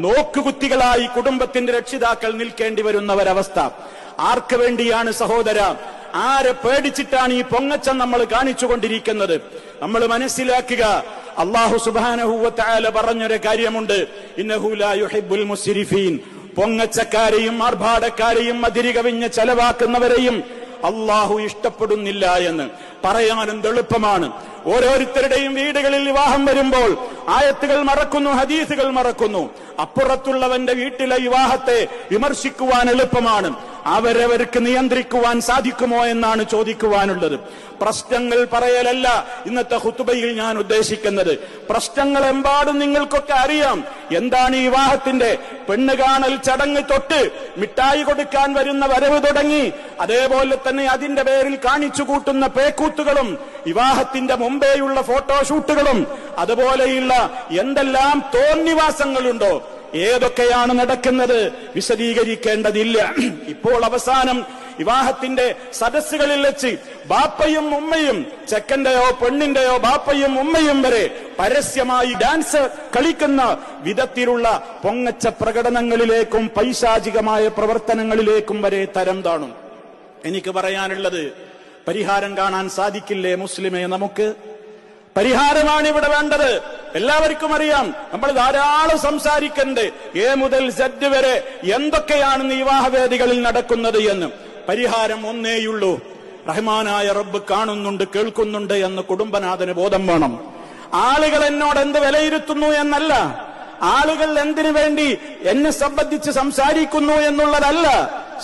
നോക്കുകുത്തികളായി കുടുംബത്തിന്റെ രക്ഷിതാക്കൾ നിൽക്കേണ്ടി വരുന്ന ഒരവസ്ഥ. ആർക്ക് വേണ്ടിയാണ് സഹോദര? ആരെ പേടിച്ചിട്ടാണ് ഈ പൊങ്ങച്ചം നമ്മൾ കാണിച്ചുകൊണ്ടിരിക്കുന്നത്? നമ്മൾ മനസ്സിലാക്കുക, അല്ലാഹു സുബ്ഹാനഹു വ തആല പറഞ്ഞൊരു കാര്യമുണ്ട്, ഇന്നഹു ലാ യുഹിബ്ബുൽ മുസ്രിഫീൻ. പൊങ്ങച്ചക്കാരെയും ആർഭാടക്കാരെയും അതിരുകവിഞ്ഞ് ചെലവാക്കുന്നവരെയും അല്ലാഹു ഇഷ്ടപ്പെടുന്നില്ല എന്ന് പറയാനും എളുപ്പമാണ്. ഓരോരുത്തരുടെയും വീടുകളിൽ വിവാഹം വരുമ്പോൾ ആയത്തുകൾ മറക്കുന്നു, ഹദീസുകൾ മറക്കുന്നു. അപ്പുറത്തുള്ളവന്റെ വീട്ടിലെ വിവാഹത്തെ വിമർശിക്കുവാൻ എളുപ്പമാണ്. അവരവർക്ക് നിയന്ത്രിക്കുവാൻ സാധിക്കുമോ എന്നാണ് ചോദിക്കുവാനുള്ളത്. പ്രശ്നങ്ങൾ പറയലല്ല ഇന്നത്തെ ഖുതുബയിൽ ഞാൻ ഉദ്ദേശിക്കുന്നത്. പ്രശ്നങ്ങൾ എമ്പാടും നിങ്ങൾക്കൊക്കെ അറിയാം. എന്താണ് ഈ വിവാഹത്തിന്റെ പെണ്ണ് കാണൽ ചടങ്ങ് തൊട്ട് മിഠായി കൊടുക്കാൻ വരുന്ന വരവ് തുടങ്ങി, അതേപോലെ തന്നെ അതിന്റെ പേരിൽ കാണിച്ചു കൂട്ടുന്ന പേക്കൂത്തുകളും വിവാഹത്തിന്റെ മുമ്പേയുള്ള ഫോട്ടോഷൂട്ടുകളും അതുപോലെയുള്ള എന്തെല്ലാം തോന്നിവാസങ്ങളുണ്ടോ, ഏതൊക്കെയാണ് നടക്കുന്നത് വിശദീകരിക്കേണ്ടതില്ല. ഇപ്പോൾ അവസാനം വിവാഹത്തിന്റെ സദസ്സുകളിൽ വെച്ച് ബാപ്പയും ഉമ്മയും, ചെക്കന്റെയോ പെണ്ണിന്റെയോ ബാപ്പയും ഉമ്മയും വരെ പരസ്യമായി ഡാൻസ് കളിക്കുന്ന വിധത്തിലുള്ള പൊങ്ങച്ച പ്രകടനങ്ങളിലേക്കും പൈശാചികമായ പ്രവർത്തനങ്ങളിലേക്കും വരെ തരം താണു. എനിക്ക് പറയാനുള്ളത്, പരിഹാരം കാണാൻ സാധിക്കില്ലേ മുസ്ലിമേ? നമുക്ക് പരിഹാരമാണ് ഇവിടെ വേണ്ടത്. എല്ലാവർക്കും അറിയാം, നമ്മൾ ധാരാളം സംസാരിക്കണ്ട് എ മുതൽ സെഡ് വരെ എന്തൊക്കെയാണ് വിവാഹവേദികളിൽ നടക്കുന്നത് എന്ന്. പരിഹാരം ഒന്നേയുള്ളൂ, റഹ്മാനായ റബ്ബ് കാണുന്നുണ്ട്, കേൾക്കുന്നുണ്ട് എന്ന് കുടുംബനാഥന് ബോധം വേണം. ആളുകൾ എന്നോട് എന്ത് വിലയിരുത്തുന്നു എന്നല്ല, ആളുകൾ എന്തിനു വേണ്ടി എന്നെ സംബന്ധിച്ച് സംസാരിക്കുന്നു എന്നുള്ളതല്ല,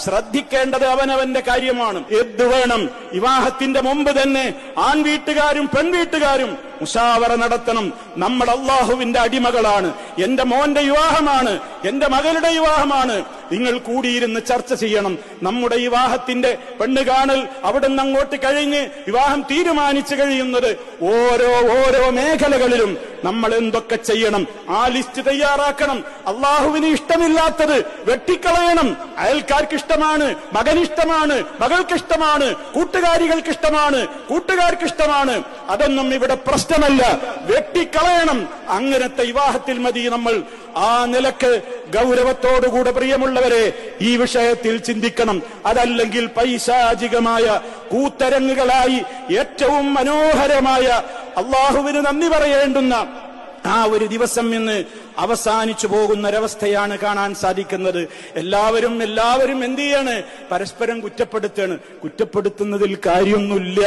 ശ്രദ്ധിക്കേണ്ടത് അവനവന്റെ കാര്യമാണ്. എന്ത് വേണം? വിവാഹത്തിന്റെ മുമ്പ് തന്നെ ആൺവീട്ടുകാരും പെൺവീട്ടുകാരും മുശാവറ നടത്തണം. നമ്മൾ അല്ലാഹുവിന്റെ അടിമകളാണ്. എന്റെ മോന്റെ വിവാഹമാണ്, എന്റെ മകളുടെ വിവാഹമാണ്. നിങ്ങൾ കൂടിയിരുന്ന് ചർച്ച ചെയ്യണം. നമ്മുടെ വിവാഹത്തിന്റെ പെണ്ണ് കാണൽ അവിടുന്ന് അങ്ങോട്ട് കഴിഞ്ഞ് വിവാഹം തീരുമാനിച്ചു കഴിയുന്നത് ഓരോ മേഖലകളിലും നമ്മൾ എന്തൊക്കെ ചെയ്യണം, ആ ലിസ്റ്റ് തയ്യാറാക്കണം. അള്ളാഹുവിന് ഇഷ്ടമില്ലാത്തത് വെട്ടിക്കളയണം. അയൽക്കാർക്ക് ഇഷ്ടമാണ്, മകനിഷ്ടമാണ്, മകൾക്കിഷ്ടമാണ്, കൂട്ടുകാരികൾക്കിഷ്ടമാണ്, കൂട്ടുകാർക്കിഷ്ടമാണ്. അതൊന്നും ഇവിടെ പ്രശ്നമല്ല, വെട്ടിക്കളയണം. അങ്ങനത്തെ വിവാഹത്തിൽ മതി നമ്മൾ ആ നിലക്ക് ഗൗരവത്തോടുകൂടെ പ്രിയമുള്ളവരെ ഈ വിഷയത്തിൽ ചിന്തിക്കണം. അതല്ലെങ്കിൽ പൈശാചികമായ കൂത്തരങ്ങുകളായി ഏറ്റവും മനോഹരമായ അള്ളാഹുവിന് നന്ദി പറയേണ്ടുന്ന ആ ഒരു ദിവസം ഇന്ന് അവസാനിച്ചു പോകുന്നൊരവസ്ഥയാണ് കാണാൻ സാധിക്കുന്നത്. എല്ലാവരും എന്ത് ചെയ്യാണ്? പരസ്പരം കുറ്റപ്പെടുത്തുന്നതിൽ കാര്യമൊന്നുമില്ല.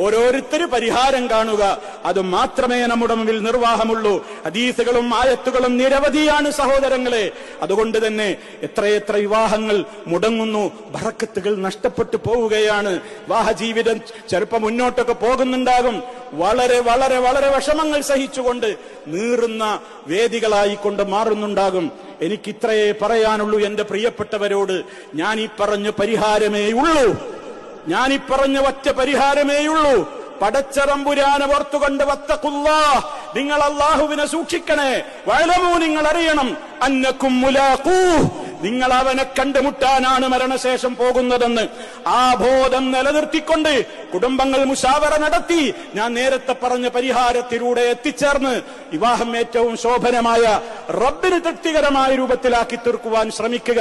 ഓരോരുത്തരും പരിഹാരം കാണുക, അത് മാത്രമേ നമ്മുടെ മുമ്പിൽ നിർവാഹമുള്ളൂ. ഹദീസുകളും ആയത്തുകളും നിരവധിയാണ് സഹോദരങ്ങളെ. അതുകൊണ്ട് തന്നെ എത്രയെത്ര വിവാഹങ്ങൾ മുടങ്ങുന്നു, ബറക്കത്തുകൾ നഷ്ടപ്പെട്ടു പോവുകയാണ്. വിവാഹ ജീവിതം ചിലപ്പോൾ മുന്നോട്ടൊക്കെ പോകുന്നുണ്ടാകും, വളരെ വളരെ വളരെ വിഷമങ്ങൾ സഹിച്ചുകൊണ്ട് നീറുന്ന വേദികളായിക്കൊണ്ട് മാറുന്നുണ്ടാകും. എനിക്കിത്രയേ പറയാനുള്ളൂ എന്റെ പ്രിയപ്പെട്ടവരോട്. ഞാൻ ഈ പറഞ്ഞ പരിഹാരമേയുള്ളൂ, ഞാൻ ഈ പറഞ്ഞ ഒറ്റ പരിഹാരമേയുള്ളൂ. പടച്ചറമ്പുരാനെ ഓർത്തുകൊണ്ട് വത്തഖുല്ലാഹ്, നിങ്ങൾ അല്ലാഹുവിനെ സൂക്ഷിക്കണേ. വഅലമൂ, നിങ്ങൾ അറിയണം, അന്നകും മുലാഖൂഹ്, നിങ്ങൾ അവനെ കണ്ടുമുട്ടാനാണ് മരണശേഷം പോകുന്നതെന്ന്. ആ ബോധം നിലനിർത്തിക്കൊണ്ട് കുടുംബങ്ങൾ മുശാവറ നടത്തി ഞാൻ നേരത്തെ പറഞ്ഞ പരിഹാരത്തിലൂടെ എത്തിച്ചേർന്ന് വിവാഹം ഏറ്റവും ശോഭനമായ, റബ്ബിന് തൃപ്തികരമായ രൂപത്തിലാക്കി തീർക്കുവാൻ ശ്രമിക്കുക.